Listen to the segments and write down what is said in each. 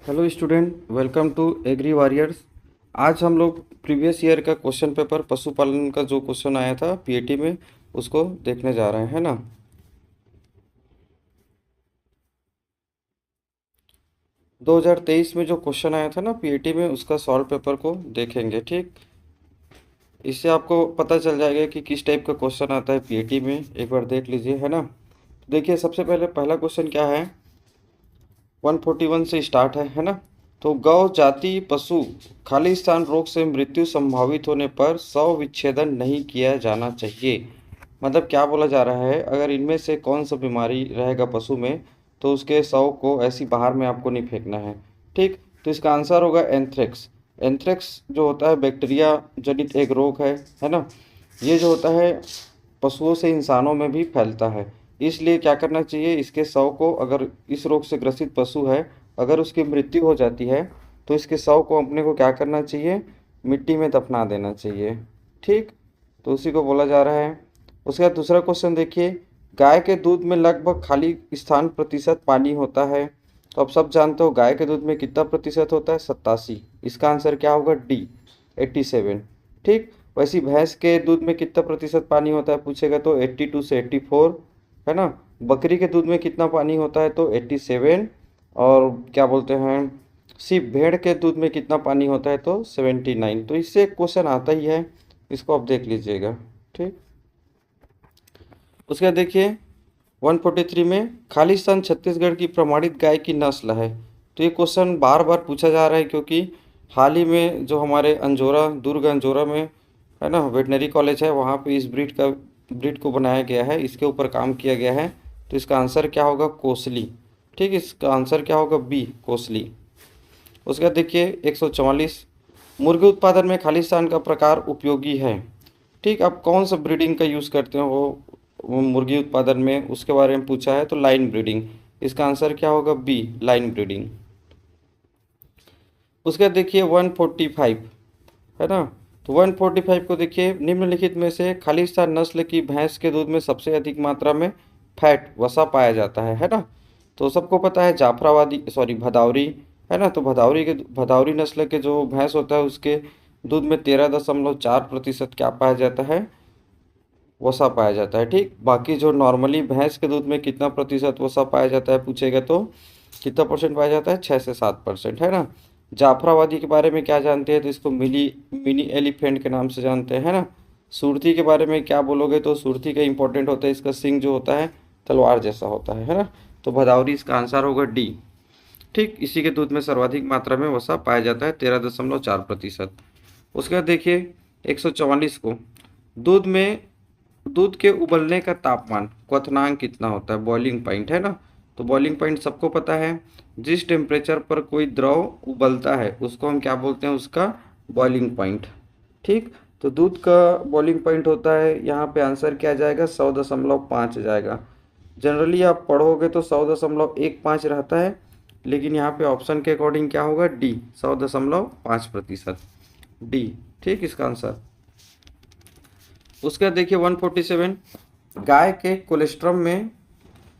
Hello student, welcome to agri warriors. आज हम लोग प्रीवियस ईयर का क्वेश्चन पेपर पशुपालन का जो क्वेश्चन आया था पीएटी में उसको देखने जा रहे हैं ना। 2023 में जो क्वेश्चन आया था ना पीएटी में उसका सॉल्व पेपर को देखेंगे। ठीक, इससे आपको पता चल जाएगा कि किस टाइप का क्वेश्चन आता है पीएटी में। एक बार देख लीजिए, है ना। देखिए, सबसे पहले पहला क्वेश्चन क्या है, 141 से स्टार्ट है ना। तो गौ जाति पशु खालिस्तान रोग से मृत्यु संभावित होने पर शव विच्छेदन नहीं किया जाना चाहिए। मतलब क्या बोला जा रहा है, अगर इनमें से कौन सा बीमारी रहेगा पशु में तो उसके शव को ऐसी बाहर में आपको नहीं फेंकना है। ठीक, तो इसका आंसर होगा एंथ्रेक्स। एंथ्रेक्स जो होता है बैक्टीरिया जनित एक रोग है ना। ये जो होता है पशुओं से इंसानों में भी फैलता है। इसलिए क्या करना चाहिए, इसके शव को, अगर इस रोग से ग्रसित पशु है, अगर उसकी मृत्यु हो जाती है तो इसके शव को अपने को क्या करना चाहिए, मिट्टी में दफना देना चाहिए। ठीक, तो उसी को बोला जा रहा है। उसके बाद दूसरा क्वेश्चन देखिए, गाय के दूध में लगभग खाली स्थान प्रतिशत पानी होता है। तो आप सब जानते हो गाय के दूध में कितना प्रतिशत होता है, 87। इसका आंसर क्या होगा, डी, 87। ठीक, वैसे भैंस के दूध में कितना प्रतिशत पानी होता है पूछेगा तो 82 से 84, है ना। बकरी के दूध में कितना पानी होता है तो 87। और क्या बोलते हैं, सिर्फ भेड़ के दूध में कितना पानी होता है तो 79। तो इससे एक क्वेश्चन आता ही है, इसको आप देख लीजिएगा। ठीक, उसके बाद देखिए 143 में खालिस्तान छत्तीसगढ़ की प्रमाणित गाय की नस्ल है। तो ये क्वेश्चन बार बार पूछा जा रहा है क्योंकि हाल ही में जो हमारे अंजोरा, दुर्ग अंजोरा में, है ना, वेटनरी कॉलेज है, वहाँ पे इस ब्रीड को बनाया गया है, इसके ऊपर काम किया गया है। तो इसका आंसर क्या होगा, कोसली। ठीक, इसका आंसर क्या होगा, बी, कोसली। उसके बाद देखिए 144, मुर्गी उत्पादन में खालिस्तान का प्रकार उपयोगी है। ठीक, आप कौन सा ब्रीडिंग का यूज़ करते हो वो मुर्गी उत्पादन में, उसके बारे में पूछा है तो लाइन ब्रीडिंग। इसका आंसर क्या होगा, बी, लाइन ब्रीडिंग। उसके बाद देखिए 145, है ना। तो 145 को देखिए, निम्नलिखित में से खालिस्तान नस्ल की भैंस के दूध में सबसे अधिक मात्रा में फैट, वसा पाया जाता है ना। तो सबको पता है जाफराबादी, सॉरी, भदावरी, है ना। तो भदावरी नस्ल के जो भैंस होता है उसके दूध में 13.4% क्या पाया जाता है, वसा पाया जाता है। ठीक, बाकी जो नॉर्मली भैंस के दूध में कितना प्रतिशत वसा पाया जाता है पूछेगा तो कितना परसेंट पाया जाता है, 6 से 7%, है ना। जाफराबादी के बारे में क्या जानते हैं तो इसको मिनी एलिफेंट के नाम से जानते हैं, है ना। सुरती के बारे में क्या बोलोगे तो सुरती का इंपॉर्टेंट होता है, इसका सिंग जो होता है तलवार जैसा होता है ना। तो भदावरी इसका आंसर होगा डी। ठीक, इसी के दूध में सर्वाधिक मात्रा में वसा पाया जाता है, 13.4%। उसके बाद देखिए 144 को, दूध में दूध के उबलने का तापमान, क्वथनांक कितना होता है, बॉइलिंग पॉइंट, है ना। तो बॉइलिंग पॉइंट सबको पता है, जिस टेम्परेचर पर कोई द्रव उबलता है उसको हम क्या बोलते हैं, उसका बॉइलिंग पॉइंट। ठीक, तो दूध का बॉइलिंग पॉइंट होता है, यहाँ पे आंसर क्या जाएगा, 100.5 जाएगा। जनरली आप पढ़ोगे तो 100.15 रहता है, लेकिन यहाँ पे ऑप्शन के अकॉर्डिंग क्या होगा, डी, 100.5%, डी। ठीक, इसका आंसर। उसके बाद देखिए 147, गाय के कोलेस्ट्रम में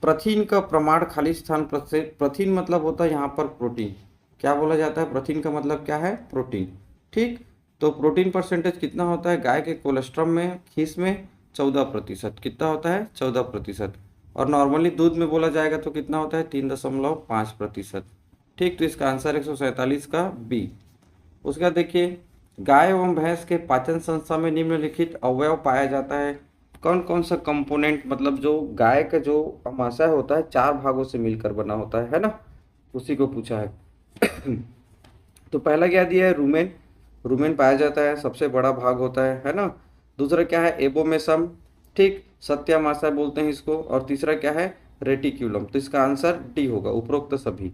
प्रथिन का प्रमाण खालिस्तान प्रथिन मतलब होता है यहाँ पर प्रोटीन। क्या बोला जाता है, प्रथिन का मतलब क्या है, प्रोटीन। ठीक, तो प्रोटीन परसेंटेज कितना होता है गाय के कोलेस्ट्रम में, खीस में, 14%। कितना होता है, 14%। और नॉर्मली दूध में बोला जाएगा तो कितना होता है, 3.5%। ठीक, तो इसका आंसर 147 का बी। उसके बाद देखिए, गाय एवं भैंस के पाचन संस्था में निम्नलिखित अवयव पाया जाता है। कौन कौन सा कंपोनेंट, मतलब जो गाय का जो अमाशय होता है 4 भागों से मिलकर बना होता है ना, उसी को पूछा है। तो पहला क्या दिया है, रूमेन। रूमेन पाया जाता है, सबसे बड़ा भाग होता है ना। दूसरा क्या है, एबोमेसम। ठीक, सत्यामाशय बोलते हैं इसको। और तीसरा क्या है, रेटिक्यूलम। तो इसका आंसर डी होगा, उपरोक्त सभी,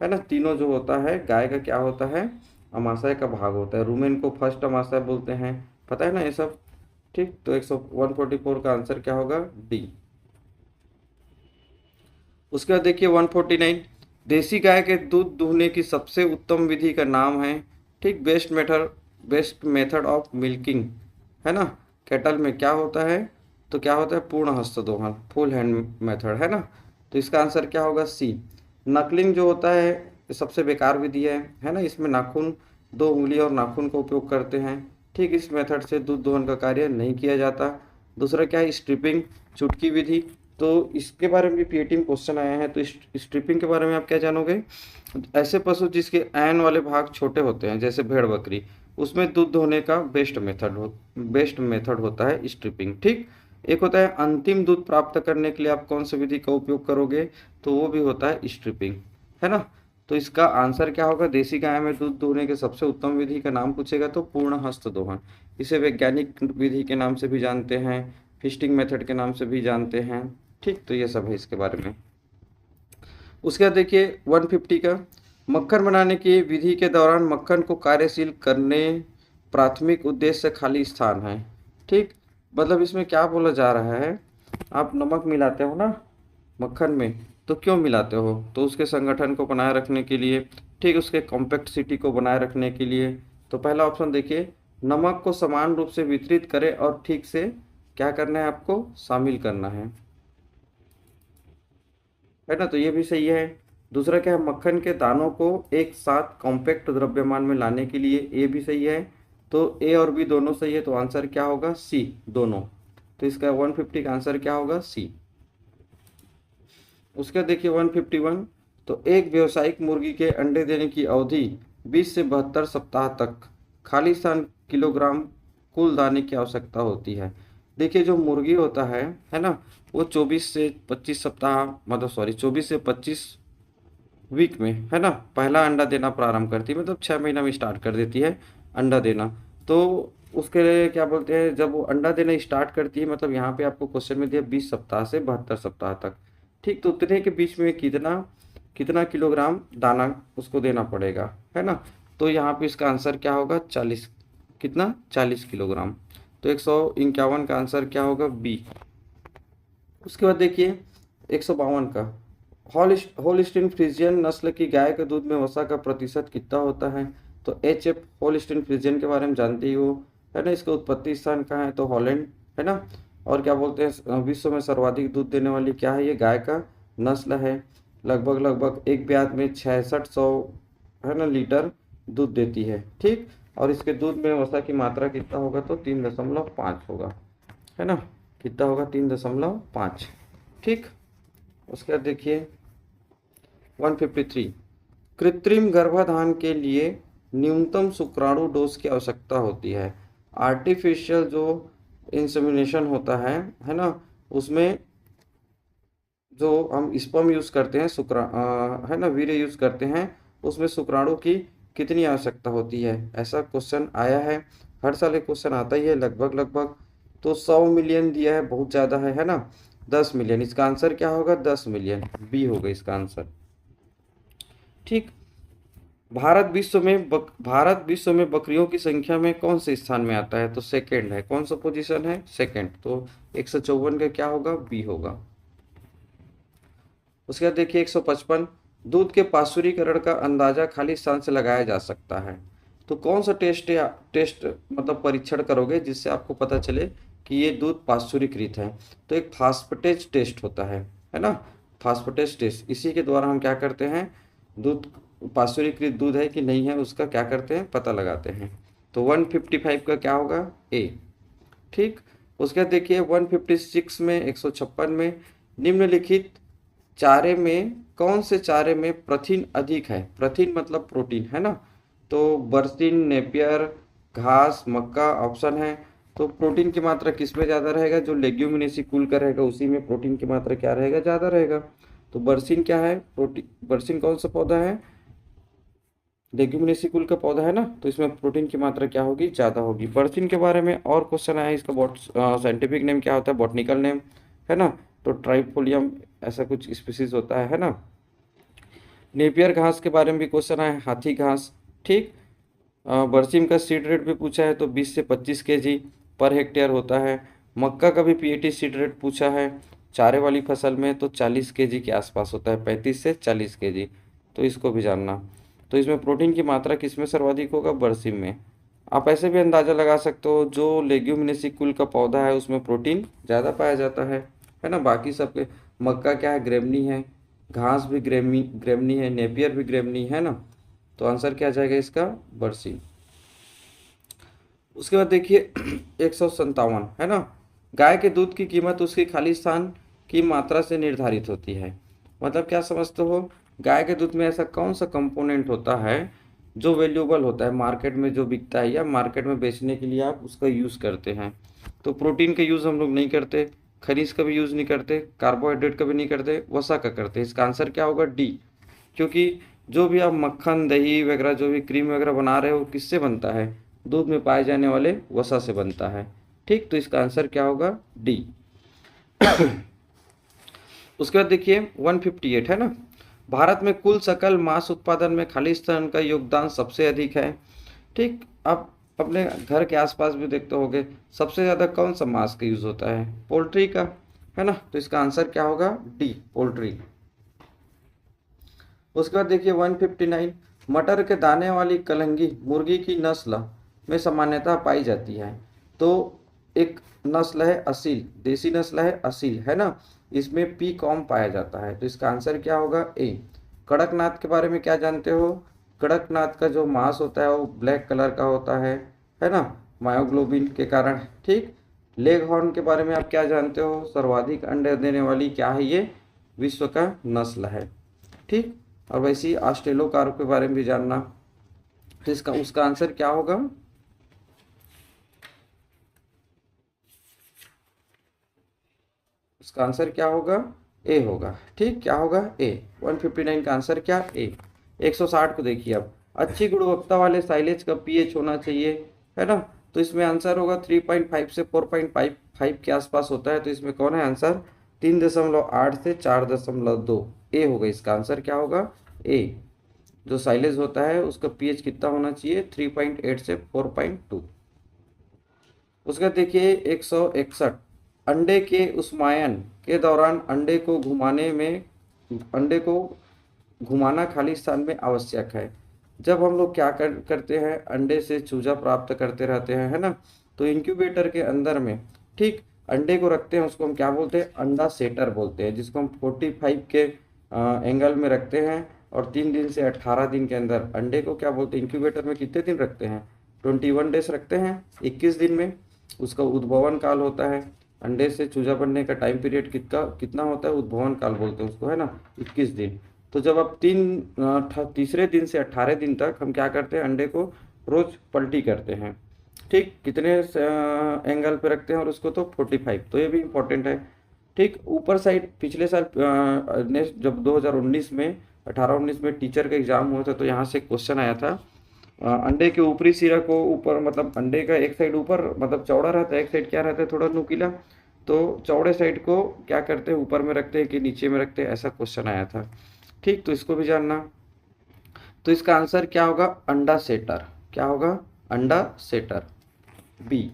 है ना। तीनों जो होता है गाय का क्या होता है, अमाशय का भाग होता है। रूमेन को फर्स्ट अमाशय बोलते हैं, पता है ना ये सब। ठीक, तो 144 का आंसर क्या होगा, डी। उसके बाद देखिए 149, देसी गाय के दूध दूहने की सबसे उत्तम विधि का नाम है। ठीक, बेस्ट मेथड ऑफ मिल्किंग, है ना। कैटल में क्या होता है, तो क्या होता है, पूर्ण हस्त दोहन, फुल हैंड मेथड, है ना। तो इसका आंसर क्या होगा, सी। नकलिंग जो होता है सबसे बेकार विधि है ना। इसमें नाखून, 2 उंगली और नाखून का उपयोग करते हैं। ठीक, इस मेथड से दूध दोहन का कार्य नहीं किया जाता। दूसरा क्या है, स्ट्रिपिंग, चुटकी विधि। तो इसके बारे में भी पीएटी में क्वेश्चन आया है। तो स्ट्रिपिंग के बारे में आप क्या जानोगे, ऐसे पशु जिसके ऐन वाले भाग छोटे होते हैं जैसे भेड़ बकरी, उसमें दूध धोने का बेस्ट मेथड होता है स्ट्रिपिंग। ठीक, एक होता है अंतिम दूध प्राप्त करने के लिए आप कौन सी विधि का उपयोग करोगे, तो वो भी होता है स्ट्रिपिंग, है ना। तो इसका आंसर क्या होगा, देसी गाय में दूध दोहने के सबसे उत्तम विधि का नाम पूछेगा तो पूर्ण हस्त दोहन। इसे वैज्ञानिक विधि के नाम से भी जानते हैं, फिस्टिंग मेथड के नाम से भी जानते हैं। ठीक, तो ये सब है इसके बारे में। उसके बाद देखिए 150 का, मक्खन बनाने की विधि के दौरान मक्खन को कार्यशील करने प्राथमिक उद्देश्य खाली स्थान है। ठीक, मतलब इसमें क्या बोला जा रहा है, आप नमक मिलाते हो ना मक्खन में, तो क्यों मिलाते हो, तो उसके संगठन को बनाए रखने के लिए। ठीक, उसके कॉम्पैक्टिसिटी को बनाए रखने के लिए। तो पहला ऑप्शन देखिए, नमक को समान रूप से वितरित करें और ठीक से क्या करना है, आपको शामिल करना है ना, तो ये भी सही है। दूसरा क्या है, मक्खन के दानों को एक साथ कॉम्पैक्ट द्रव्यमान में लाने के लिए, ये भी सही है। तो ए और बी दोनों सही है, तो आंसर क्या होगा, सी दोनों। तो इसका 150 का आंसर क्या होगा, सी। उसका देखिए 151, तो एक व्यावसायिक मुर्गी के अंडे देने की अवधि 20 से 72 सप्ताह तक खालिस्तान किलोग्राम कुल दाने की आवश्यकता होती है। देखिए जो मुर्गी होता है ना, वो 24 से 25 सप्ताह, मतलब सॉरी 24 से 25 वीक में, है ना, पहला अंडा देना प्रारंभ करती है, मतलब 6 महीना में स्टार्ट कर देती है अंडा देना। तो उसके लिए क्या बोलते हैं, जब वो अंडा देना स्टार्ट करती है, मतलब यहाँ पे आपको क्वेश्चन में दिया 20 सप्ताह से 72 सप्ताह तक। ठीक, तो उतने के बीच में कितना कितना किलोग्राम दाना उसको देना पड़ेगा, है ना। तो यहाँ पे इसका आंसर क्या होगा, 40, कितना 40 किलोग्राम। तो 151 का आंसर क्या होगा, बी। उसके बाद देखिए 152 का, होलिस्टीन फ्रिजियन नस्ल की गाय के दूध में वसा का प्रतिशत कितना होता है। तो एच एफ होलिस्टीन फ्रिजियन के बारे में जानते ही हो, है ना। इसका उत्पत्ति स्थान कहाँ है, तो हॉलैंड, है ना। और क्या बोलते हैं, विश्व में सर्वाधिक दूध देने वाली क्या है, ये गाय का नस्ल है। लगभग लगभग एक ब्यात में 6600, है ना, लीटर दूध देती है। ठीक, और इसके दूध में वसा की मात्रा कितना होगा, तो 3.5 होगा, है ना। कितना होगा, 3.5। ठीक, उसके बाद देखिए 153, कृत्रिम गर्भाधान के लिए न्यूनतम शुक्राणु डोज की आवश्यकता होती है। आर्टिफिशियल जो इंसेमिनेशन होता है ना, उसमें जो हम स्पर्म यूज करते हैं, है ना, वीर्य यूज करते हैं, उसमें शुक्राणु की कितनी आवश्यकता होती है, ऐसा क्वेश्चन आया है। हर साल एक क्वेश्चन आता ही है लगभग लगभग। तो 100 मिलियन दिया है, बहुत ज़्यादा है ना। 10 मिलियन, इसका आंसर क्या होगा, 10 मिलियन, बी होगा इसका आंसर। ठीक, भारत विश्व में बकरियों की संख्या में कौन से स्थान में आता है, तो सेकंड है। कौन सा पोजीशन है, सेकंड। तो 154 का क्या होगा, बी होगा। उसके बाद देखिए 155, दूध के पाश्चुरीकरण का अंदाजा खाली स्थान से लगाया जा सकता है। तो कौन सा टेस्ट मतलब परीक्षण करोगे जिससे आपको पता चले कि ये दूध पाश्चुरीकृत है। तो एक फास्फेटेज टेस्ट होता है ना, फास्फेटेज टेस्ट। इसी के द्वारा हम क्या करते हैं, दूध पाश्चुरीकृत दूध है कि नहीं है उसका क्या करते हैं, पता लगाते हैं। तो 155 का क्या होगा, ए। ठीक, उसके बाद देखिए 156 में 156 में, निम्नलिखित चारे में कौन से चारे में प्रथिन अधिक है। प्रथिन मतलब प्रोटीन, है ना। तो बर्सिन, नेपियर, घास, मक्का ऑप्शन है। तो प्रोटीन की मात्रा किस में ज़्यादा रहेगा, जो लेग्यूमिनेसी कुल का रहेगा उसी में प्रोटीन की मात्रा क्या रहेगा, ज़्यादा रहेगा। तो बर्सिन क्या है, प्रोटीन, बर्सिन कौन सा पौधा है, लेग्यूमिनेसी कुल का पौधा है ना, तो इसमें प्रोटीन की मात्रा क्या होगी, ज़्यादा होगी। बर्सिन के बारे में और क्वेश्चन आया, इसका साइंटिफिक नेम क्या होता है, बॉटनिकल नेम, है ना। तो ट्राइफोलियम ऐसा कुछ स्पीसीज होता है ना। नेपियर घास के बारे में भी क्वेश्चन आया, हाथी घास। ठीक, बरसीम का सीड रेट भी पूछा है, तो 20 से 25 केजी पर हेक्टेयर होता है। मक्का का भी पीएटी सीड रेट पूछा है, चारे वाली फसल में तो 40 केजी के आसपास होता है, 35 से 40 केजी। तो इसको भी जानना। तो इसमें प्रोटीन की मात्रा किसमें सर्वाधिक होगा, बरसीम में। आप ऐसे भी अंदाज़ा लगा सकते हो, जो लेग्यूमिनेसी कुल का पौधा है उसमें प्रोटीन ज़्यादा पाया जाता है ना। बाकी सब मक्का क्या है, ग्रेमनी है, घास भी ग्रेमनी है, नेपियर भी ग्रेमनी है ना, तो आंसर क्या आ जाएगा इसका? बरसीम। उसके बाद देखिए 157 है ना, गाय के दूध की कीमत उसकी खालिस्तान की मात्रा से निर्धारित होती है। मतलब क्या समझते हो, गाय के दूध में ऐसा कौन सा कंपोनेंट होता है जो वैल्यूएबल होता है, मार्केट में जो बिकता है या मार्केट में बेचने के लिए आप उसका यूज़ करते हैं। तो प्रोटीन का यूज़ हम लोग नहीं करते, खनिज का भी यूज़ नहीं करते, कार्बोहाइड्रेट का भी नहीं करते, वसा का करते। इसका आंसर क्या होगा? डी। क्योंकि जो भी आप मक्खन, दही वगैरह, जो भी क्रीम वगैरह बना रहे हो, किससे बनता है? दूध में पाए जाने वाले वसा से बनता है। ठीक, तो इसका आंसर क्या होगा? डी। उसके बाद देखिए 158 है ना, भारत में कुल सकल मांस उत्पादन में खालिस्तान का योगदान सबसे अधिक है। ठीक, आप अपने घर के आसपास भी देखते होंगे, सबसे ज़्यादा कौन सा मांस का यूज़ होता है? पोल्ट्री का, है ना, तो इसका आंसर क्या होगा? D, poultry. उसके बाद देखिए 159, मटर के दाने वाली कलंगी मुर्गी की नस्ल में सामान्यतः पाई जाती है। तो एक नस्ल है असील, देसी नस्ल है असील, है ना, इसमें पी कॉम पाया जाता है। तो इसका आंसर क्या होगा? ए। कड़कनाथ के बारे में क्या जानते हो? कड़कनाथ का जो मांस होता है वो ब्लैक कलर का होता है ना, मायोग्लोबिन के कारण। ठीक, लेग हॉर्न के बारे में आप क्या जानते हो? सर्वाधिक अंडे देने वाली क्या है ये? विश्व का नस्ल है। ठीक, और वैसे ही ऑस्ट्रेलोकार के बारे में भी जानना। तो इसका उसका आंसर क्या होगा? उसका आंसर क्या होगा? ए होगा। ठीक, क्या होगा? ए। 159 का आंसर क्या? ए। 160 को देखिए अब, अच्छी गुणवत्ता वाले साइलेज का पीएच होना चाहिए, है ना, तो इसमें आंसर होगा 3.5 से 4.5 के आसपास होता है। तो इसमें कौन है आंसर? 3.8 से 4.2। ए होगा इसका आंसर। क्या होगा? ए। जो साइलेज होता है उसका पीएच कितना होना चाहिए? 3.8 से 4.2। उसका देखिए 161, अंडे के उष्मायन के दौरान अंडे को घुमाना खालिस्तान में आवश्यक है। जब हम लोग क्या करते हैं, अंडे से चूजा प्राप्त करते रहते हैं, है ना, तो इंक्यूबेटर के अंदर में, ठीक, अंडे को रखते हैं, उसको हम क्या बोलते हैं? अंडा सेटर बोलते हैं, जिसको हम 45 के एंगल में रखते हैं, और 3 दिन से 18 दिन के अंदर अंडे को क्या बोलते हैं? इंक्यूबेटर में कितने दिन रखते हैं? 21 डेज रखते हैं, 21 दिन में उसका उद्भवन काल होता है। अंडे से चूजा बनने का टाइम पीरियड कितना होता है? उद्भवन काल बोलते हैं उसको, है ना, 21 दिन। तो जब आप तीसरे दिन से 18 दिन तक हम क्या करते हैं? अंडे को रोज पलटी करते हैं। ठीक, कितने एंगल पे रखते हैं? और उसको तो 45, तो ये भी इम्पोर्टेंट है। ठीक, ऊपर साइड पिछले साल नेक्स्ट जब 2019 में 18-19 में टीचर का एग्जाम हुआ था, तो यहाँ से क्वेश्चन आया था, अंडे के ऊपरी सिरा को ऊपर, मतलब अंडे का एक साइड ऊपर मतलब चौड़ा रहता है, एक साइड क्या रहता है? थोड़ा नुकीला। तो चौड़े साइड को क्या करते हैं? ऊपर में रखते हैं कि नीचे में रखते हैं? ऐसा क्वेश्चन आया था। ठीक, तो इसको भी जानना। तो इसका आंसर क्या होगा? अंडा सेटर। क्या होगा? अंडा सेटर, बी।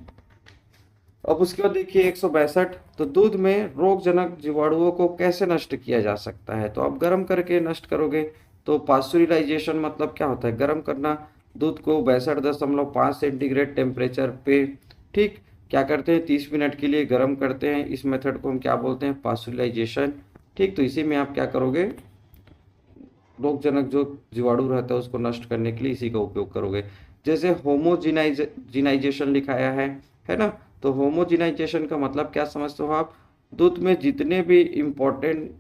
अब उसके बाद देखिए 162, तो दूध में रोगजनक जीवाणुओं को कैसे नष्ट किया जा सकता है? तो आप गर्म करके नष्ट करोगे। तो पास्चुराइजेशन मतलब क्या होता है? गर्म करना। दूध को 62.5 सेंटीग्रेड टेम्परेचर पे, ठीक, क्या करते हैं? 30 मिनट के लिए गर्म करते हैं। इस मेथड को हम क्या बोलते हैं? पास्चुराइजेशन। ठीक, तो इसी में आप क्या करोगे? रोगजनक जो जीवाणु रहता है उसको नष्ट करने के लिए इसी का उपयोग करोगे। जैसे होमोजिनाइजेशन लिखाया है ना, तो होमोजिनाइजेशन का मतलब क्या समझते हो आप? दूध में जितने भी इम्पोर्टेंट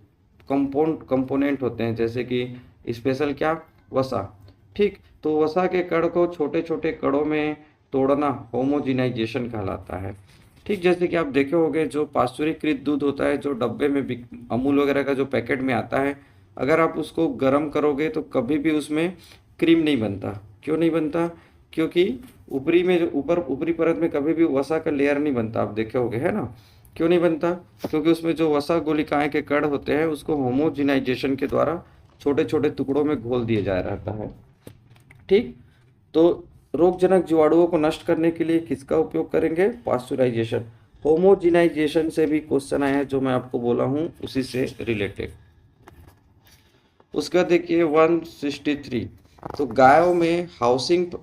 कंपोनेंट होते हैं, जैसे कि स्पेशल क्या? वसा। ठीक, तो वसा के कण को छोटे छोटे कणों में तोड़ना होमोजिनाइजेशन कहलाता है। ठीक, जैसे कि आप देखे होंगे जो पाश्चुरीकृत दूध होता है, जो डब्बे में अमूल वगैरह का जो पैकेट में आता है, अगर आप उसको गर्म करोगे तो कभी भी उसमें क्रीम नहीं बनता। क्यों नहीं बनता? क्योंकि ऊपरी परत में कभी भी वसा का लेयर नहीं बनता, आप देखे होगे, है ना। क्यों नहीं बनता? क्योंकि उसमें जो वसा गोलिकाएं के कण होते हैं उसको होमोजिनाइजेशन के द्वारा छोटे छोटे टुकड़ों में घोल दिया जा रहता है। ठीक, तो रोगजनक जीवाणुओं को नष्ट करने के लिए किसका उपयोग करेंगे? पास्चुराइजेशन। होमोजिनाइजेशन से भी क्वेश्चन आया है, जो मैं आपको बोला हूँ उसी से रिलेटेड। उसके बाद देखिए 163, तो गायों में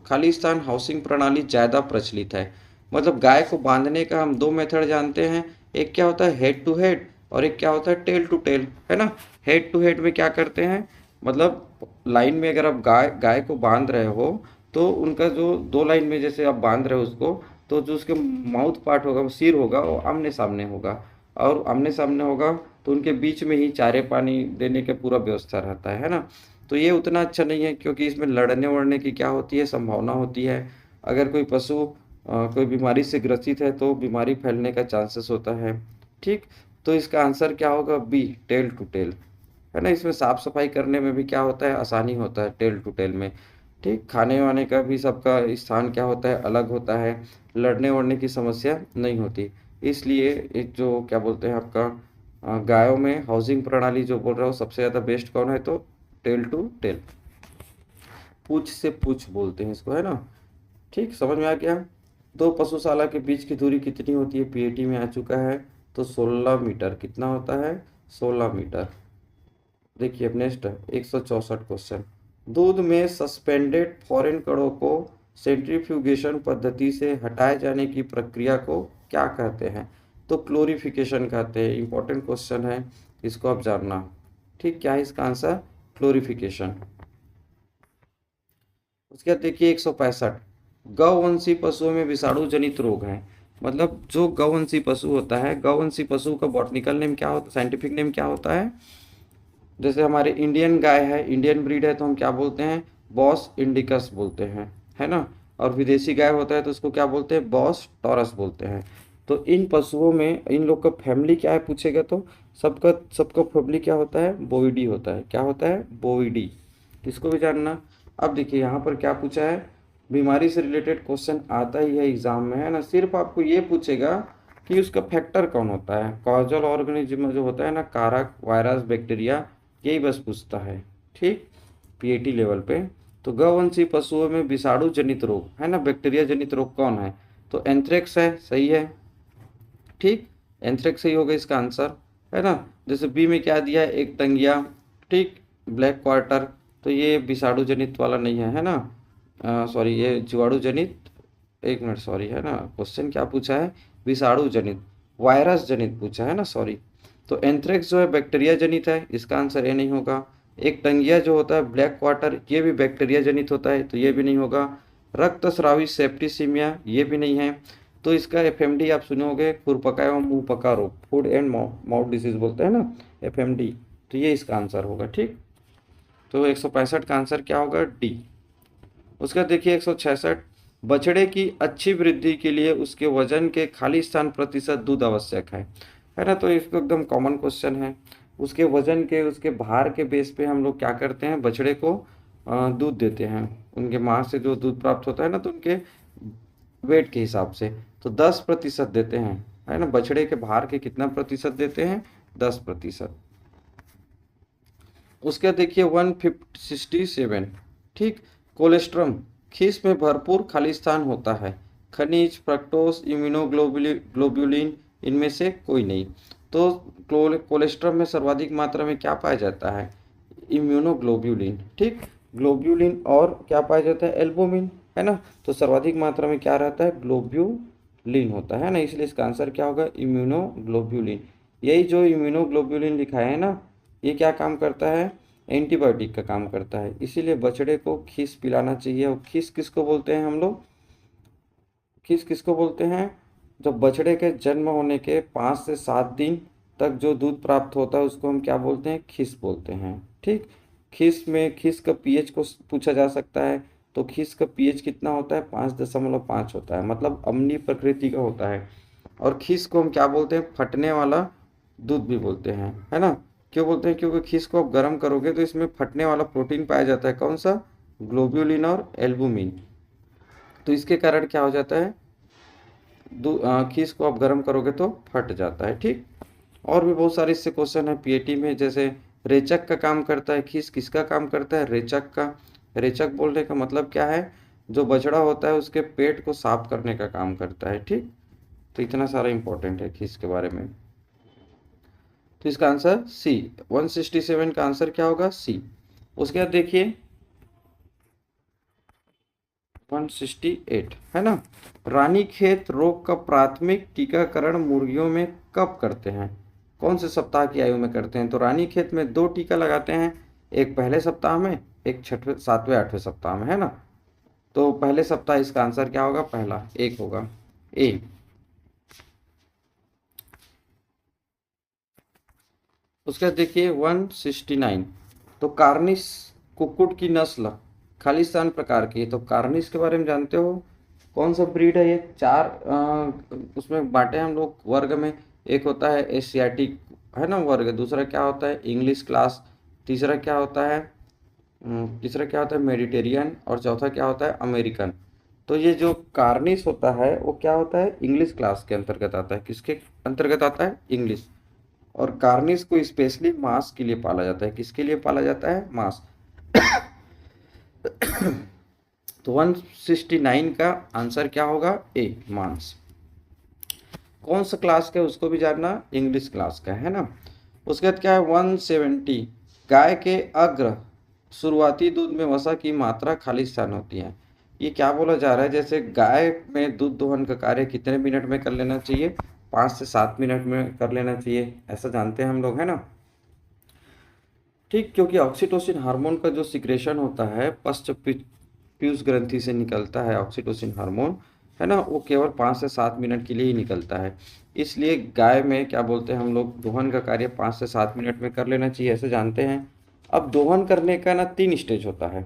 खालिस्तान हाउसिंग प्रणाली ज़्यादा प्रचलित है। मतलब गाय को बांधने का हम दो मेथड जानते हैं, एक क्या होता है? हेड टू हेड, और एक क्या होता है टेल टू टेल, है ना। हेड टू हेड में क्या करते हैं, मतलब लाइन में अगर आप गाय गाय को बांध रहे हो तो उनका जो दो लाइन में जैसे आप बांध रहे हो उसको, तो जो उसके माउथ पार्ट होगा, वो सिर होगा, वो आमने सामने होगा। और आमने सामने होगा तो उनके बीच में ही चारे पानी देने का पूरा व्यवस्था रहता है ना। तो ये उतना अच्छा नहीं है क्योंकि इसमें लड़ने वड़ने की क्या होती है, संभावना होती है। अगर कोई पशु कोई बीमारी से ग्रसित है तो बीमारी फैलने का चांसेस होता है। ठीक, तो इसका आंसर क्या होगा, बी, टेल टू टेल, है ना। इसमें साफ सफाई करने में भी क्या होता है, आसानी होता है टेल टू टेल में। ठीक, खाने वाने का भी सबका स्थान क्या होता है, अलग होता है। लड़ने वड़ने की समस्या नहीं होती। इसलिए एक जो क्या बोलते हैं आपका गायों में हाउसिंग प्रणाली जो बोल रहा हूँ सबसे ज़्यादा बेस्ट कौन है, तो टेल टू टेल, पूछ से पूछ बोलते हैं इसको, है ना। ठीक, समझ में आ गया। दो पशुशाला के बीच की दूरी कितनी होती है, पीएटी में आ चुका है, तो 16 मीटर। कितना होता है, 16 मीटर। देखिए अब नेक्स्ट 164 क्वेश्चन। दूध में सस्पेंडेड फॉरेन कणों को सेंट्रीफ्यूगेशन पद्धति से हटाए जाने की प्रक्रिया को क्या कहते हैं, तो क्लोरिफिकेशन कहते हैं। इंपॉर्टेंट क्वेश्चन है, इसको आप जानना। ठीक, क्या है इसका आंसर, क्लोरिफिकेशन। उसके बाद देखिए 165, गौवंशी पशुओं में विषाणु जनित रोग है। मतलब जो गौवंशी पशु होता है, गौवंशी पशु का बॉटनिकल नेम क्या होता है, साइंटिफिक नेम क्या होता है। जैसे हमारे इंडियन गाय है, इंडियन ब्रीड है, तो हम क्या बोलते हैं, बॉस इंडिकस बोलते हैं, है ना। और विदेशी गाय होता है तो उसको क्या बोलते हैं, बॉस टॉरस बोलते हैं। तो इन पशुओं में इन लोग का फैमिली क्या है पूछेगा तो सबका सबका फैमिली क्या होता है, बोविडी होता है। क्या होता है, बोविडी। इसको भी जानना। अब देखिए यहाँ पर क्या पूछा है, बीमारी से रिलेटेड क्वेश्चन आता ही है एग्जाम में, है ना। सिर्फ आपको ये पूछेगा कि उसका फैक्टर कौन होता है, कॉजल ऑर्गेनिज्म जो होता है ना, कारक, वायरस, बैक्टीरिया, यही बस पूछता है। ठीक, पीएटी लेवल पे। तो गौवंशी पशुओं में विषाणु जनित रोग, है ना, बैक्टीरिया जनित रोग कौन है, तो एंथ्रेक्स है, सही है। ठीक, एंथ्रेक्स सही होगा इसका आंसर, है ना। जैसे बी में क्या दिया है, एक टंगिया, ठीक, ब्लैक क्वार्टर, तो ये विषाणु जनित वाला नहीं है ना। सॉरी, ये जीवाणु जनित, एक मिनट सॉरी, है ना। क्वेश्चन क्या पूछा है, विषाणु जनित, वायरस जनित पूछा है ना, सॉरी। तो एंथ्रेक्स जो है बैक्टीरिया जनित है, इसका आंसर ये नहीं होगा। एक टंगिया जो होता है ब्लैक क्वार्टर, ये भी बैक्टीरिया जनित होता है, तो ये भी नहीं होगा। रक्तस्रावी सेप्टिसीमिया, ये भी नहीं है। तो इसका एफएमडी आप सुनोगे, खुरपका एवं मुंह पका रोग, फूड एंड माउथ डिसीज बोलते हैं ना, एफएमडी। तो ये इसका आंसर होगा। ठीक, तो 165 का आंसर क्या होगा, डी। उसका देखिए 166, बछड़े की अच्छी वृद्धि के लिए उसके वजन के खाली स्थान प्रतिशत दूध आवश्यक है ना। तो इसको एकदम कॉमन क्वेश्चन है। उसके वजन के, उसके भार के बेस पे हम लोग क्या करते हैं, बछड़े को दूध देते हैं। उनके माँ से जो दूध प्राप्त होता है ना, तो उनके वेट के हिसाब से तो 10% देते हैं, है ना। बछड़े के भार के कितना प्रतिशत देते हैं, 10%। उसके देखिए 167, ठीक, कोलेस्ट्रम, खीस में भरपूर खाली स्थान होता है, खनिज, फ्रक्टोज, इम्यूनोग्लोबुलिन, इनमें से कोई नहीं। तो कोलेस्ट्रम में सर्वाधिक मात्रा में क्या पाया जाता है, इम्यूनोग्लोबुलिन। ठीक, ग्लोब्यूलिन और क्या पाया जाता है, एल्बुमिन, है ना। तो सर्वाधिक मात्रा में क्या रहता है, ग्लोब्यूलिन होता है ना, इसलिए इसका आंसर क्या होगा, इम्यूनोग्लोबुलिन। यही जो इम्यूनोग्लोबुलिन लिखा है ना, ये क्या काम करता है, एंटीबायोटिक का काम करता है। इसीलिए बछड़े को खीस पिलाना चाहिए। और खीस किसको बोलते हैं हम लोग, खीस किसको बोलते हैं, जब बछड़े के जन्म होने के 5 से 7 दिन तक जो दूध प्राप्त होता है उसको हम क्या बोलते हैं, खीस बोलते हैं। ठीक, खीस में खीस का पीएच को पूछा जा सकता है। तो खीस का पीएच कितना होता है, 5.5 होता है, मतलब अम्लीय प्रकृति का होता है। और खीस को हम क्या बोलते हैं, फटने वाला दूध भी बोलते हैं, है ना। क्यों बोलते हैं, क्योंकि खीस को आप गर्म करोगे तो इसमें फटने वाला प्रोटीन पाया जाता है, कौन सा, ग्लोब्यूलिन और एल्बुमिन। तो इसके कारण क्या हो जाता है, खीस को आप गर्म करोगे तो फट जाता है। ठीक, और भी बहुत सारे इससे क्वेश्चन है पीएटी में, जैसे रेचक का काम करता है खीस, किसका काम करता है, रेचक का। रेचक बोलने का मतलब क्या है, जो बछड़ा होता है उसके पेट को साफ करने का काम करता है। ठीक, तो इतना सारा इंपॉर्टेंट है खीस के बारे में। तो इसका आंसर सी, 167 का आंसर क्या होगा, सी। उसके बाद देखिए 168, है ना। रानीखेत रोग का प्राथमिक टीकाकरण मुर्गियों में कब करते हैं, कौन से सप्ताह की आयु में करते हैं? तो रानीखेत में 2 टीका लगाते हैं, एक पहले सप्ताह में, एक छठवें 7वें 8वें सप्ताह में, है ना। तो पहले सप्ताह इसका आंसर क्या होगा? पहला 1 होगा, ए। उसके बाद देखिए 169, तो कार्निस कुक्कुट की नस्ल खालिस्तान प्रकार की है। तो कार्निस के बारे में जानते हो? कौन सा ब्रीड है ये? 4 उसमें बांटे हम लोग वर्ग में। एक होता है एशियाटिक, है ना, वर्ग। दूसरा क्या होता है? English class. तीसरा क्या होता है? मेडिटेरियन। और चौथा क्या होता है? अमेरिकन। तो ये जो कार्निस होता है वो क्या होता है? इंग्लिश क्लास के अंतर्गत आता है। किसके अंतर्गत आता है? इंग्लिश। और कार्निस को स्पेशली मांस के लिए पाला जाता है। किसके लिए पाला जाता है? मांस। तो 169 का आंसर क्या होगा? ए, मांस। कौन सा क्लास का है उसको भी जानना, इंग्लिश क्लास का, है ना। उसके बाद क्या है? 170, गाय के अग्र शुरुआती दूध में वसा की मात्रा खालिस्तान होती है। ये क्या बोला जा रहा है? जैसे गाय में दूध दोहन का कार्य कितने मिनट में कर लेना चाहिए? 5 से 7 मिनट में कर लेना चाहिए, ऐसा जानते हैं हम लोग, है ना। ठीक, क्योंकि ऑक्सीटोसिन हार्मोन का जो सिक्रेशन होता है पश्च पीयूष ग्रंथि से निकलता है, ऑक्सीटोसिन हार्मोन, है ना, वो केवल 5 से 7 मिनट के लिए ही निकलता है। इसलिए गाय में क्या बोलते हैं हम लोग, दोहन का कार्य 5 से 7 मिनट में कर लेना चाहिए, ऐसे जानते हैं। अब दोहन करने का ना 3 स्टेज होता है।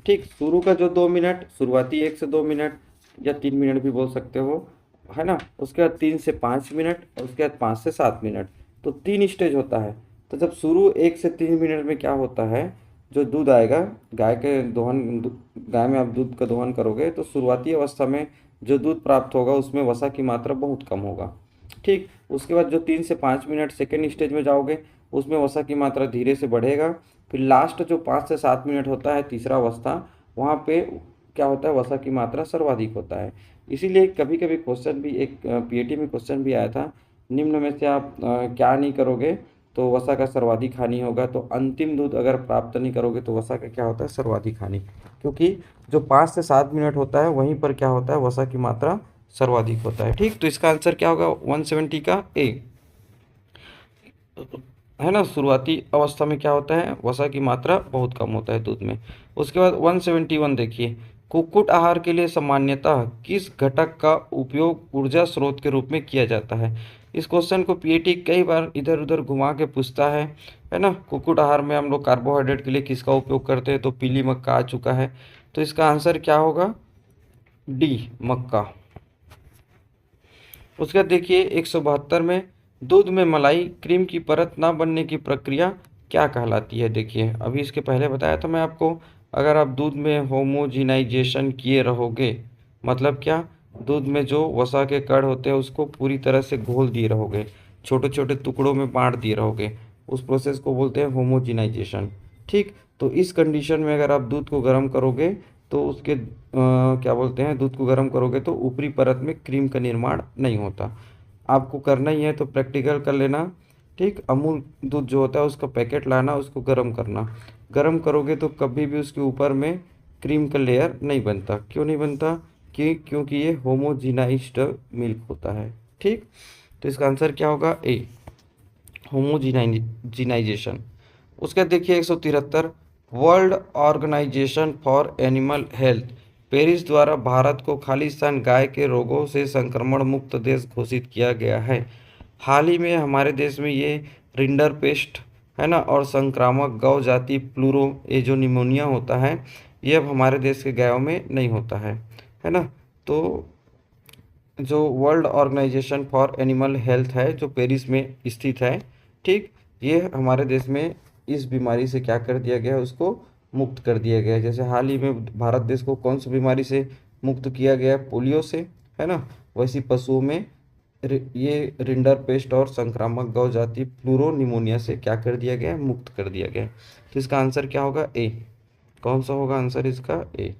ठीक, शुरू का जो 2 मिनट, शुरुआती 1 से 2 मिनट या 3 मिनट भी बोल सकते हो, है ना। उसके बाद 3 से 5 मिनट और उसके बाद 5 से 7 मिनट, तो 3 स्टेज होता है। तो जब शुरू 1 से 3 मिनट में क्या होता है, जो दूध आएगा गाय के दोहन, गाय में आप दूध का दोहन करोगे तो शुरुआती अवस्था में जो दूध प्राप्त होगा उसमें वसा की मात्रा बहुत कम होगा। ठीक, उसके बाद जो 3 से 5 मिनट सेकेंड स्टेज में जाओगे उसमें वसा की मात्रा धीरे से बढ़ेगा। फिर लास्ट जो 5 से 7 मिनट होता है तीसरा अवस्था, वहाँ पे क्या होता है? वसा की मात्रा सर्वाधिक होता है। इसीलिए कभी कभी क्वेश्चन भी, एक पीएटी में क्वेश्चन भी आया था, निम्न में से आप क्या नहीं करोगे तो वसा का सर्वाधिक हानि होगा। तो अंतिम दूध अगर प्राप्त नहीं करोगे तो वसा का क्या होता है? सर्वाधिक हानि। क्योंकि जो 5 से 7 मिनट होता है वहीं पर क्या होता है? वसा की मात्रा सर्वाधिक होता है। ठीक, तो इसका आंसर क्या होगा? 170 का ए, है ना। शुरुआती अवस्था में क्या होता है? वसा की मात्रा बहुत कम होता है दूध में। उसके बाद 171 देखिए, कुक्कुट आहार के लिए सामान्यतः किस घटक का उपयोग ऊर्जा स्रोत के रूप में किया जाता है? इस क्वेश्चन को पीएटी कई बार इधर उधर घुमा के पूछता है ना। कुक्कुट आहार में हम लोग कार्बोहाइड्रेट के लिए किसका उपयोग करते हैं? तो पीली मक्का आ चुका है। तो इसका आंसर क्या होगा? डी, मक्का। उसके बाद देखिए 172 में, दूध में मलाई क्रीम की परत ना बनने की प्रक्रिया क्या कहलाती है? देखिए अभी इसके पहले बताया था मैं आपको, अगर आप दूध में होमोजिनाइजेशन किए रहोगे, मतलब क्या? दूध में जो वसा के कण होते हैं उसको पूरी तरह से घोल दिए रहोगे, छोटे छोटे टुकड़ों में बांट दिए रहोगे, उस प्रोसेस को बोलते हैं होमोजिनाइजेशन। ठीक, तो इस कंडीशन में अगर आप दूध को गर्म करोगे तो उसके क्या बोलते हैं, दूध को गर्म करोगे तो ऊपरी परत में क्रीम का निर्माण नहीं होता। आपको करना ही है तो प्रैक्टिकल कर लेना। ठीक, अमूल दूध जो होता है उसका पैकेट लाना, उसको गर्म करना। गर्म करोगे तो कभी भी उसके ऊपर में क्रीम का लेयर नहीं बनता। क्यों नहीं बनता? क्योंकि ये होमोजिनाइज्ड मिल्क होता है। ठीक, तो इसका आंसर क्या होगा? A, homogenization. उसके बाद देखिए 173, world organization for animal health Paris द्वारा भारत को खालिस्तान गाय के रोगों से संक्रमण मुक्त देश घोषित किया गया है। हाल ही में हमारे देश में ये रिंडर पेस्ट, है ना, और संक्रामक गौ जाति प्लूरो, ये जो निमोनिया होता है ये अब हमारे देश के गायों में नहीं होता है ना। तो जो world organization for animal health है जो पेरिस में स्थित है, ठीक, ये हमारे देश में इस बीमारी से क्या कर दिया गया है? उसको मुक्त कर दिया गया है। जैसे हाल ही में भारत देश को कौन सी बीमारी से मुक्त किया गया है? पोलियो से, है ना। वैसी पशुओं में ये रिंडर पेस्ट और संक्रामक गौ जाति प्लूरो निमोनिया से क्या कर दिया गया है? मुक्त कर दिया गया है। तो इसका आंसर क्या होगा? ए। कौन सा होगा आंसर इसका? ए।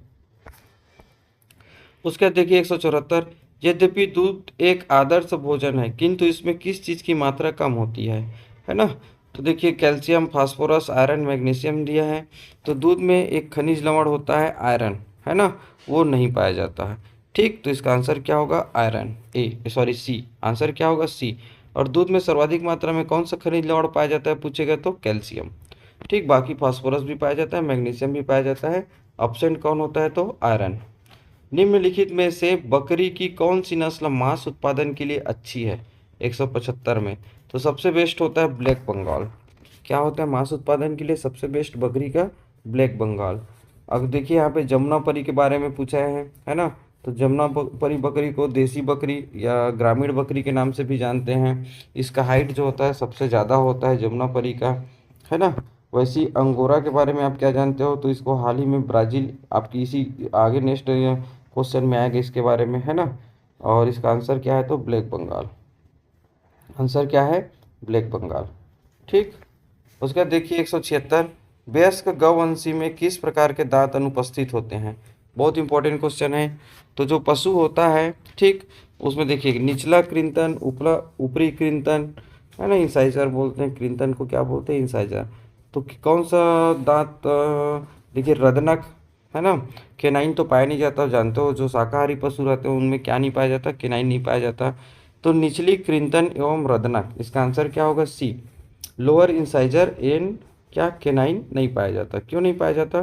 उसके बाद देखिए 174, यद्यपि दूध एक आदर्श भोजन है किंतु इसमें किस चीज़ की मात्रा कम होती है ना। तो देखिए कैल्शियम, फास्फोरस, आयरन, मैग्नीशियम दिया है। तो दूध में एक खनिज लवण होता है आयरन, है ना, वो नहीं पाया जाता है। ठीक, तो इसका आंसर क्या होगा? आयरन, ए, सॉरी सी। आंसर क्या होगा? सी। और दूध में सर्वाधिक मात्रा में कौन सा खनिज लवण पाया जाता है पूछेगा तो कैल्शियम। ठीक, बाकी फास्फोरस भी पाया जाता है, मैग्नीशियम भी पाया जाता है। एब्सेंट कौन होता है तो आयरन। निम्नलिखित में से बकरी की कौन सी नस्ल मांस उत्पादन के लिए अच्छी है 175 में? तो सबसे बेस्ट होता है ब्लैक बंगाल। क्या होता है मांस उत्पादन के लिए सबसे बेस्ट बकरी का? ब्लैक बंगाल। अब देखिए यहाँ पे जमुना परी के बारे में पूछा है ना। तो जमुना परी बकरी को देसी बकरी या ग्रामीण बकरी के नाम से भी जानते हैं। इसका हाइट जो होता है सबसे ज़्यादा होता है जमुना परी का, है ना। वैसे ही अंगोरा के बारे में आप क्या जानते हो? तो इसको हाल ही में ब्राज़ील, आपकी इसी आगे नेक्स्ट क्वेश्चन में आएगा इसके बारे में, है ना। और इसका आंसर क्या है तो ब्लैक बंगाल। आंसर क्या है? ब्लैक बंगाल। ठीक। उसका देखिए 176, वयस्क गौवंशी में किस प्रकार के दांत अनुपस्थित होते हैं? बहुत इंपॉर्टेंट क्वेश्चन है। तो जो पशु होता है, ठीक, उसमें देखिए निचला कृंतन, उपला ऊपरी कृंतन, है ना, इंसाइजर बोलते हैं, कृंतन को क्या बोलते हैं? इंसाइजर। तो कौन सा दांत देखिए रदनक, है ना। केनाइन तो पाया नहीं जाता, जानते हो जो शाकाहारी पशु रहते हैं उनमें क्या नहीं पाया जाता? केनाइन नहीं पाया जाता। तो निचली कृंतन एवं रदनक, इसका आंसर क्या होगा? सी। लोअर इंसाइजर एंड क्या केनाइन नहीं पाया जाता। क्यों नहीं पाया जाता?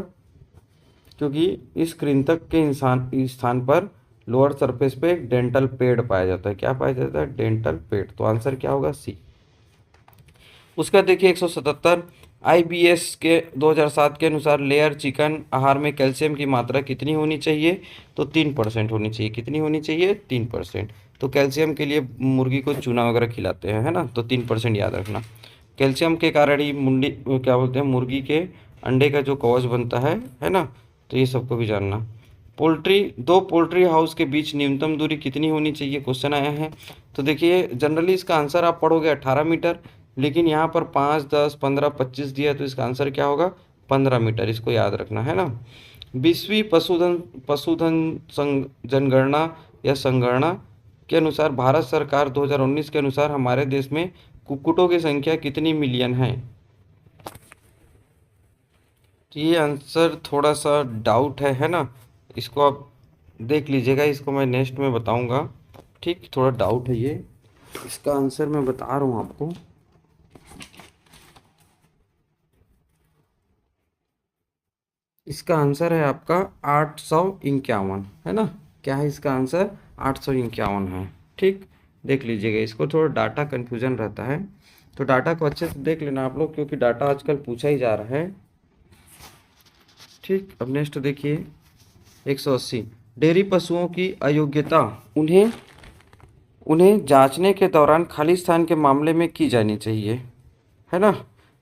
क्योंकि इस कृंतक के इंसान स्थान पर लोअर सरफेस पे एक डेंटल पेड पाया जाता है। क्या पाया जाता है? Dental paid. तो आंसर क्या होगा? सी। उसका देखिए 177, आईबीएस के 2007 के अनुसार लेयर चिकन आहार में कैल्शियम की मात्रा कितनी होनी चाहिए? तो 3% होनी चाहिए। कितनी होनी चाहिए? 3%। तो कैल्शियम के लिए मुर्गी को चूना वगैरह खिलाते हैं, है ना। तो 3% याद रखना। कैल्शियम के कारण ही मुंडी क्या बोलते हैं, मुर्गी के अंडे का जो कवच बनता है ना। तो ये सबको भी जानना। दो पोल्ट्री हाउस के बीच न्यूनतम दूरी कितनी होनी चाहिए? क्वेश्चन आया है। तो देखिए जनरली इसका आंसर आप पढ़ोगे 18 मीटर, लेकिन यहाँ पर 5, 10, 15, 25 दिया है, तो इसका आंसर क्या होगा? 15 मीटर। इसको याद रखना, है ना। 20वीं पशुधन पशुधन जनगणना या संगणना के अनुसार भारत सरकार 2019 के अनुसार हमारे देश में कुक्कुटों की संख्या कितनी मिलियन है? तो ये आंसर थोड़ा सा डाउट है ना। इसको आप देख लीजिएगा, इसको मैं नेक्स्ट में बताऊंगा। ठीक, थोड़ा डाउट है ये। इसका आंसर मैं बता रहा हूँ आपको। इसका आंसर है आपका 851, है ना। क्या है इसका आंसर? 851 है। ठीक, देख लीजिएगा, इसको थोड़ा डाटा कन्फ्यूजन रहता है, तो डाटा को अच्छे से देख लेना आप लोग, क्योंकि डाटा आजकल पूछा ही जा रहा है। ठीक, अब नेक्स्ट देखिए 180, डेयरी पशुओं की अयोग्यता उन्हें उन्हें जांचने के दौरान खाली स्थान के मामले में की जानी चाहिए, है ना।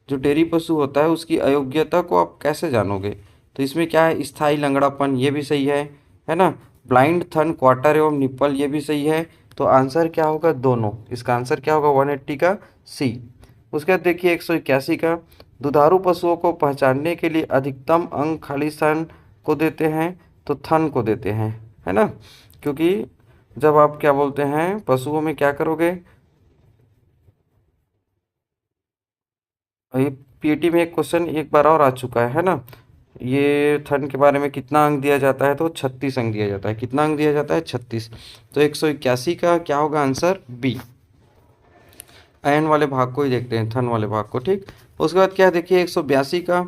जो डेयरी पशु होता है उसकी अयोग्यता को आप कैसे जानोगे? तो इसमें क्या है? स्थायी लंगड़ापन, ये भी सही है ना। ब्लाइंड थन क्वार्टर एवं निप्पल, ये भी सही है। तो आंसर क्या होगा? दोनों। इसका आंसर क्या होगा? 180 का सी। उसके बाद देखिए 181 का, दुधारू पशुओं को पहचानने के लिए अधिकतम अंग खाली स्थान को देते हैं तो थन को देते हैं, है ना। क्योंकि जब आप क्या बोलते हैं पशुओं में क्या करोगे, ये पीटी में एक क्वेश्चन एक बार और आ चुका है ना। ये थन के बारे में कितना अंक दिया जाता है? तो 36 अंक दिया जाता है। कितना अंक दिया जाता है? 36। तो 181 का क्या होगा आंसर? बी। एन वाले भाग को ही देखते हैं, थन वाले भाग को। ठीक, उसके बाद क्या देखिए 182 का,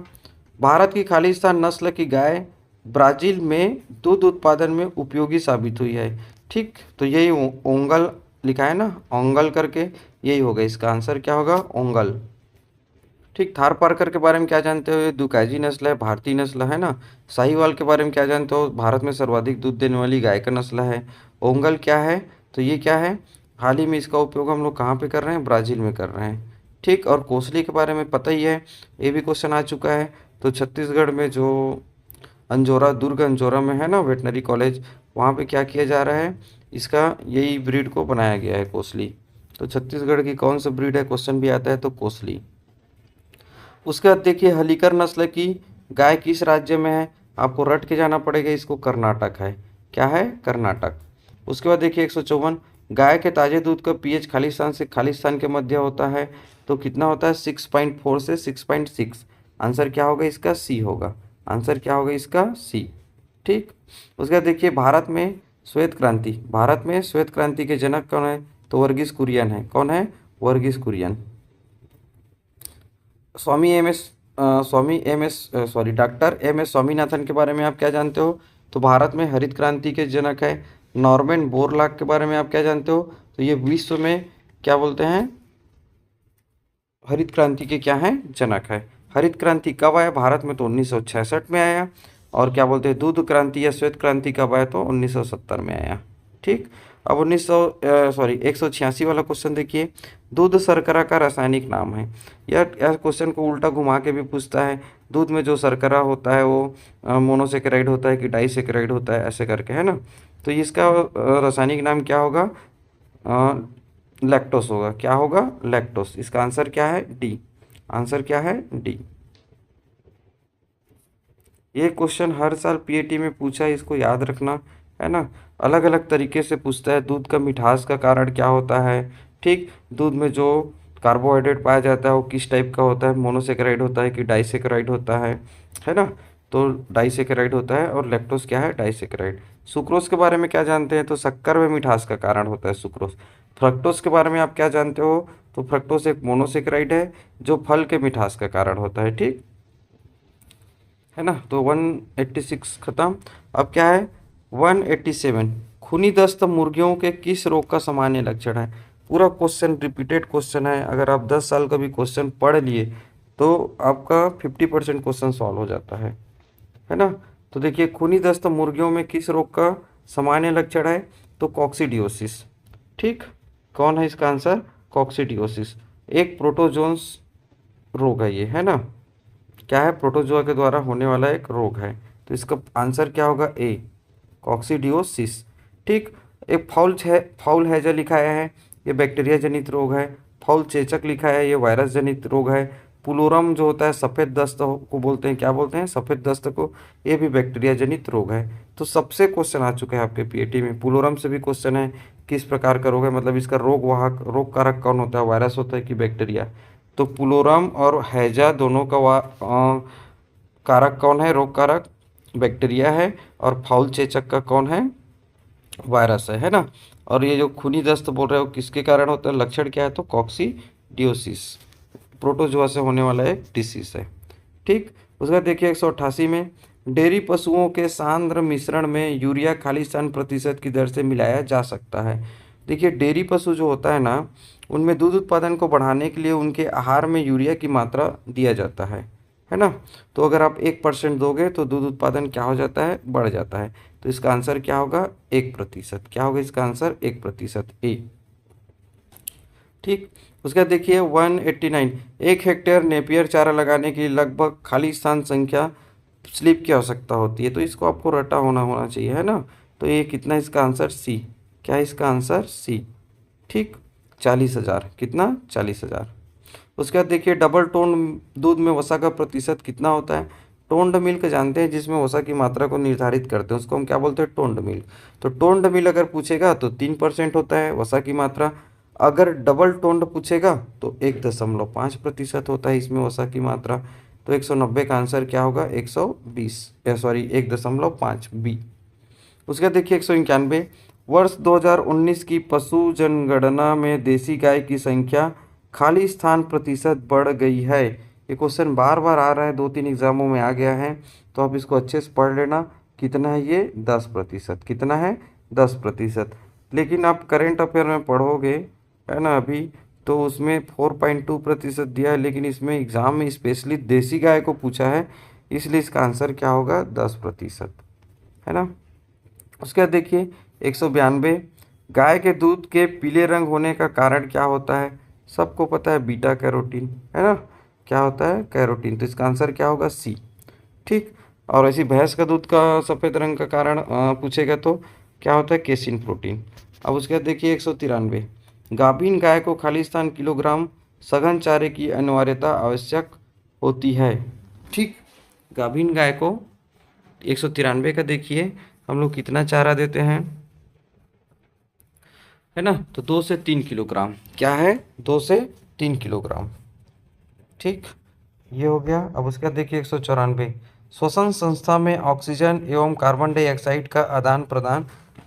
भारत की खालिस्तान नस्ल की गाय ब्राज़ील में दूध उत्पादन में उपयोगी साबित हुई है। ठीक, तो यही ओंगल लिखा है ना, ओंगल करके, यही होगा। इसका आंसर क्या होगा? ओंगल। ठीक, थार पारकर के बारे में क्या जानते हो? ये दुकाजी नस्ल है, भारतीय नस्ल है ना। साहीवाल के बारे में क्या जानते हो? भारत में सर्वाधिक दूध देने वाली गाय का नस्ल है। ओंगल क्या है? तो ये क्या है? हाल ही में इसका उपयोग हम लोग कहाँ पे कर रहे हैं? ब्राज़ील में कर रहे हैं। ठीक, और कोसली के बारे में पता ही है, ये भी क्वेश्चन आ चुका है। तो छत्तीसगढ़ में जो अंजोरा, दुर्ग अंजोरा में है ना वेटनरी कॉलेज, वहाँ पे क्या किया जा रहा है? इसका यही ब्रीड को बनाया गया है, कोसली। तो छत्तीसगढ़ की कौन सा ब्रीड है? क्वेश्चन भी आता है तो कोसली। उसके बाद देखिए हलीकर नस्ल की गाय किस राज्य में है? आपको रट के जाना पड़ेगा, इसको कर्नाटक है। क्या है? कर्नाटक। उसके बाद देखिए 154, गाय के ताजे दूध का पीएच खालिस्तान से खालिस्तान के मध्य होता है तो कितना होता है? 6.4 से 6.6। आंसर क्या होगा इसका? सी होगा। आंसर क्या होगा इसका? सी। ठीक, उसके बाद देखिए भारत में श्वेत क्रांति के जनक कौन है? तो वर्गीस कुरियन है। कौन है? Verghese Kurien. Swami M S Swami M S sorry doctor M S Swaminathan के बारे में आप क्या जानते हो? तो भारत में हरित क्रांति के जनक है। नॉर्मन बोरलॉग के बारे में आप क्या जानते हो? तो ये विश्व में क्या बोलते हैं, हरित क्रांति के क्या हैं, जनक है। हरित क्रांति कब आया भारत में? तो 1966 में आया। और क्या बोलते हैं, दूध क्रांति या श्वेत क्रांति कब आया? तो 1970 में आया। ठीक। अब 186 वाला क्वेश्चन देखिए, दूध शर्करा का रासायनिक नाम है। यह क्वेश्चन को उल्टा घुमा के भी पूछता है, दूध में जो शर्करा होता है वो मोनोसेकेराइड होता है कि डाइसेकेराइड होता है, ऐसे करके, है ना। तो इसका रासायनिक नाम क्या होगा? लैक्टोस होगा। क्या होगा? लैक्टोस। इसका आंसर क्या है? डी। आंसर क्या है? डी। ये क्वेश्चन हर साल पीएटी में पूछा है, इसको याद रखना, है ना। अलग अलग तरीके से पूछता है। दूध का मिठास का कारण क्या होता है? ठीक। दूध में जो कार्बोहाइड्रेट पाया जाता है वो किस टाइप का होता है? मोनोसेकेराइड होता है कि डाइसेकेराइड होता है ना। तो डाइसेकेराइड होता है। और लैक्टोस क्या है? डाइसेकेराइड। सुक्रोज के बारे में क्या जानते हैं? तो शक्कर में मिठास का कारण होता है सुक्रोज। फ्रक्टोज के बारे में आप क्या जानते हो? तो फ्रक्टोज एक मोनोसेकेराइड है जो फल के मिठास का कारण होता है। ठीक है ना। तो 186 खत्म। अब क्या है? 187, खूनी दस्त मुर्गियों के किस रोग का सामान्य लक्षण है? पूरा क्वेश्चन रिपीटेड क्वेश्चन है। अगर आप 10 साल का भी क्वेश्चन पढ़ लिए तो आपका 50% क्वेश्चन सॉल्व हो जाता है ना। तो देखिए, खूनी दस्त मुर्गियों में किस रोग का सामान्य लक्षण है? तो कॉक्सीडियोसिस। ठीक। कौन है इसका आंसर? कॉक्सीडियोसिस। एक प्रोटोजोन्स रोग है ये, है ना। क्या है? प्रोटोजोआ के द्वारा होने वाला एक रोग है। तो इसका आंसर क्या होगा? ए, कॉक्सीडियोसिस। ठीक। एक फाउल हैजा लिखाया है, ये बैक्टीरिया जनित रोग है। फाउल चेचक लिखा है, ये वायरस जनित रोग है। पुलोरम जो होता है सफ़ेद दस्त को बोलते हैं, क्या बोलते हैं? सफ़ेद दस्त को। ये भी बैक्टीरिया जनित रोग है। तो सबसे क्वेश्चन आ चुके हैं आपके पीएटी में। पुलोरम से भी क्वेश्चन है, किस प्रकार का रोग है, मतलब इसका रोग वाहक रोग कारक कौन होता है, वायरस होता है कि बैक्टीरिया। तो पुलोरम और हैजा दोनों का कारक कौन है, रोग कारक? बैक्टीरिया है। और फाउल चेचक का कौन है? वायरस है ना। और ये जो खूनी दस्त बोल रहे हो किसके कारण होता है, लक्षण क्या है? तो कॉक्सीडियोसिस, प्रोटोजोआ से होने वाला एक डिसीज है। ठीक। उसके बाद देखिए 188 में, डेयरी पशुओं के सांद्र मिश्रण में यूरिया खालिस्तान प्रतिशत की दर से मिलाया जा सकता है। देखिए, डेयरी पशु जो होता है ना, उनमें दूध उत्पादन को बढ़ाने के लिए उनके आहार में यूरिया की मात्रा दिया जाता है ना। तो अगर आप 1% दोगे तो दूध उत्पादन क्या हो जाता है? बढ़ जाता है। तो इसका आंसर क्या होगा? 1%। क्या होगा इसका आंसर? 1%, ए। ठीक। उसके बाद देखिए 189, 1 हेक्टेयर नेपियर चारा लगाने के लिए लगभग खाली स्थान संख्या स्लिप की आवश्यकता होती है। तो इसको आपको रटा होना चाहिए, है ना। तो ये कितना? इसका आंसर सी। क्या है इसका आंसर? सी। ठीक। 40,000। कितना? 40,000। उसके बाद देखिए, डबल टोन दूध में वसा का प्रतिशत कितना होता है? टोन्ड मिल्क जानते हैं, जिसमें वसा की मात्रा को निर्धारित करते हैं, उसको हम क्या बोलते हैं? Toned milk. तो टोन्ड मिल्क अगर पूछेगा तो 3% होता है वसा की मात्रा। अगर डबल टोन्ड पूछेगा तो 1.5% होता है इसमें वसा की मात्रा। तो 190 का आंसर क्या होगा? 120, सॉरी 1.5 बी। उसके बाद देखिए 191, वर्ष 2019 की पशु जनगणना में देसी गाय की संख्या खाली स्थान प्रतिशत बढ़ गई है। ये क्वेश्चन बार बार आ रहा है, 2-3 एग्जामों में आ गया है, तो आप इसको अच्छे से पढ़ लेना। कितना है ये? 10%। कितना है? 10%। लेकिन आप करेंट अफेयर में पढ़ोगे, है ना, अभी तो उसमें 4.2% दिया है, लेकिन इसमें एग्ज़ाम में स्पेशली देसी गाय को पूछा है, इसलिए इसका आंसर क्या होगा? 10%, है ना। उसके बाद देखिए 192, गाय के दूध के पीले रंग होने का कारण क्या होता है? सबको पता है, बीटा कैरोटीन, है ना। क्या होता है? कैरोटीन। तो इसका आंसर क्या होगा? सी। ठीक। और ऐसी भैंस का दूध का सफ़ेद रंग का कारण पूछेगा तो क्या होता है? Casein protein. अब उसके बाद देखिए 193, गाभिन गाय को खालिस्तान किलोग्राम सघन चारे की अनिवार्यता आवश्यक होती है। ठीक। गाभिन गाय को 193 का देखिए हम लोग कितना चारा देते हैं, है ना। तो 2 से 3 किलोग्राम। क्या है? 2 से 3 किलोग्राम। ठीक। ये हो गया। अब उसके बाद देखिए 194, श्वसन संस्था में ऑक्सीजन एवं कार्बन डाइऑक्साइड का आदान प्रदान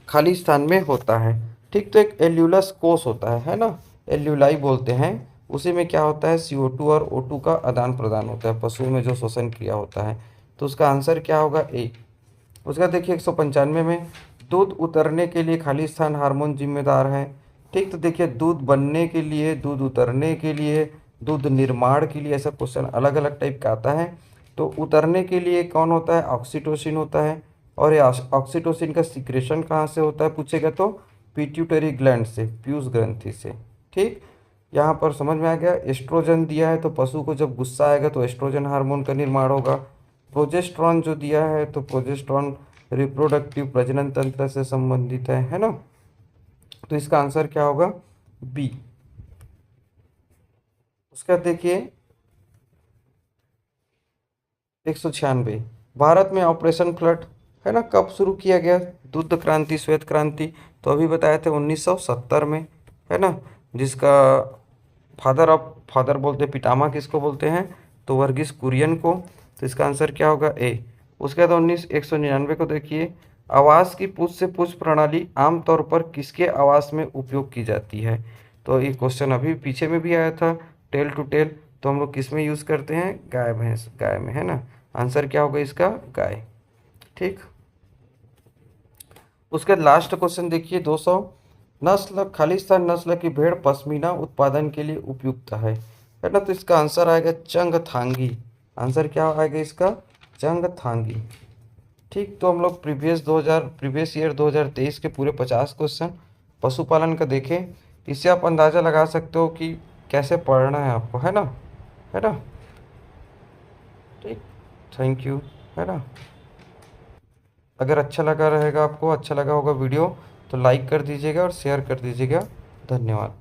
खाली स्थान में होता है। ठीक। तो एक एल्यूलस कोष होता है ना। एल्यूलाई बोलते हैं, उसी में क्या होता है CO2 और O2 का आदान प्रदान होता है पशुओं में जो श्वसन क्रिया होता है। तो उसका आंसर क्या होगा ए। उसका देखिए 195 में दूध उतरने के लिए खाली स्थान हार्मोन जिम्मेदार है। ठीक, तो देखिए दूध बनने के लिए, दूध उतरने के लिए, दूध निर्माण के लिए, ऐसा क्वेश्चन अलग अलग टाइप का आता है। तो उतरने के लिए कौन होता है, ऑक्सीटोसिन होता है। और ये ऑक्सीटोसिन का सिक्रेशन कहाँ से होता है पूछेगा तो पिट्यूटरी ग्लैंड से, पीयूष ग्रंथि से। ठीक, यहाँ पर समझ में आ गया। एस्ट्रोजन दिया है तो पशु को जब गुस्सा आएगा तो एस्ट्रोजन हार्मोन का निर्माण होगा। प्रोजेस्टेरॉन जो दिया है तो प्रोजेस्टेरॉन रिप्रोडक्टिव प्रजनन तंत्र से संबंधित है ना। तो इसका आंसर क्या होगा बी। उसका देखिए 196, भारत में ऑपरेशन फ्लड है ना कब शुरू किया गया, दूध क्रांति, श्वेत क्रांति, तो अभी बताए थे 1970 में, है ना। जिसका फादर बोलते हैं, पितामह किसको बोलते हैं, तो वर्गीस कुरियन को। तो इसका आंसर क्या होगा ए। उसके बाद 199 को देखिए, आवाज़ की पूछ से पूछ प्रणाली आमतौर पर किसके आवाज़ में उपयोग की जाती है। तो ये क्वेश्चन अभी पीछे में भी आया था, टेल टू टेल। तो हम लोग किस में यूज़ करते हैं, गाय भैंस, गाय में, है ना। आंसर क्या होगा इसका, गाय। ठीक, उसके लास्ट क्वेश्चन देखिए 200, नस्ल खालिस्तान नस्ल की भेड़ पश्मीना उत्पादन के लिए उपयुक्त है ना। तो इसका आंसर आएगा चंगथांगी। आंसर क्या आएगा इसका, चंगथांगी। ठीक, तो हम लोग प्रीवियस ईयर 2023 के पूरे 50 क्वेश्चन पशुपालन का देखें। इससे आप अंदाज़ा लगा सकते हो कि कैसे पढ़ना है आपको, है ना, है ना। ठीक, थैंक यू, है ना। अगर अच्छा लगा रहेगा, आपको अच्छा लगा होगा वीडियो, तो लाइक कर दीजिएगा और शेयर कर दीजिएगा। धन्यवाद।